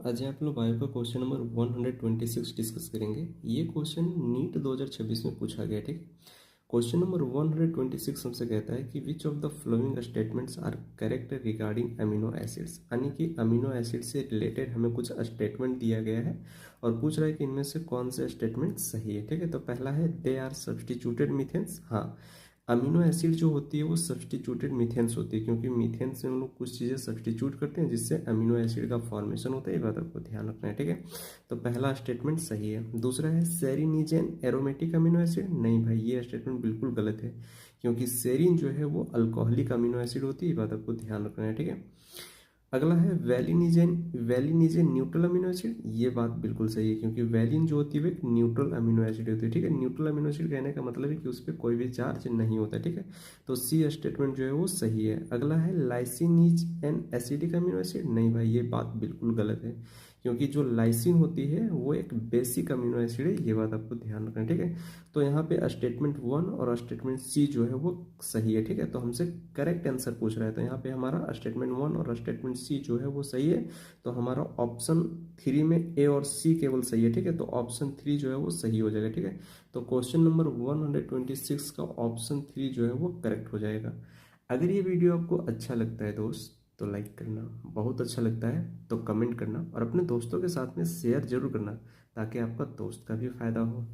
आज आप लोग बायो का क्वेश्चन नंबर 126 डिस्कस करेंगे। ये क्वेश्चन नीट 2026 में पूछा गया, ठीक है। क्वेश्चन नंबर 126 हमसे कहता है कि which of the flowing statements are correct regarding amino acids, यानी कि अमीनो एसिड से रिलेटेड हमें कुछ स्टेटमेंट दिया गया है और पूछ रहा है कि इनमें से कौन से स्टेटमेंट सही है, ठीक है। तो पहला है दे आर सब्सटीट्यूटेड मीथेन्स। हाँ, अमीनो एसिड जो होती है वो सब्सटीट्यूटेड मीथेन्स होती है, क्योंकि मीथेन से हम लोग कुछ चीज़ें सब्सटीट्यूट करते हैं जिससे अमीनो एसिड का फॉर्मेशन होता है। ये बात आपको ध्यान रखना है, ठीक है। तो पहला स्टेटमेंट सही है। दूसरा है serine is an aromatic amino acid. नहीं भाई, ये स्टेटमेंट बिल्कुल गलत है, क्योंकि सेरिन जो है वो अल्कोहलिक अमीनो एसिड होती है। ये बात आपको ध्यान रखना है, ठीक है। अगला है valine is a neutral amino acid. ये बात बिल्कुल सही है, क्योंकि वैलिन जो होती है वो एक न्यूट्रल अमीनो एसिड होती है, ठीक है। न्यूट्रल अमीनो एसिड कहने का मतलब है कि उस पर कोई भी चार्ज नहीं होता, ठीक है। तो सी स्टेटमेंट जो है वो सही है। अगला है lysine is an acidic amino acid. नहीं भाई, ये बात बिल्कुल गलत है, क्योंकि जो लाइसिन होती है वो एक बेसिक अमीनो एसिड है। ये बात आपको ध्यान रखना है, ठीक है। तो यहाँ पे स्टेटमेंट 1 और स्टेटमेंट सी जो है वो सही है, ठीक है। तो हमसे करेक्ट आंसर पूछ रहा है, तो यहाँ पे हमारा स्टेटमेंट 1 और स्टेटमेंट सी जो है वो सही है। तो हमारा ऑप्शन 3 में ए और सी केवल सही है, ठीक है। तो ऑप्शन 3 जो है वो सही हो जाएगा, ठीक है। तो क्वेश्चन नंबर 126 का ऑप्शन 3 जो है वो करेक्ट हो जाएगा। अगर ये वीडियो आपको अच्छा लगता है दोस्त तो लाइक करना, बहुत अच्छा लगता है तो कमेंट करना और अपने दोस्तों के साथ में शेयर जरूर करना, ताकि आपका दोस्त का भी फायदा हो।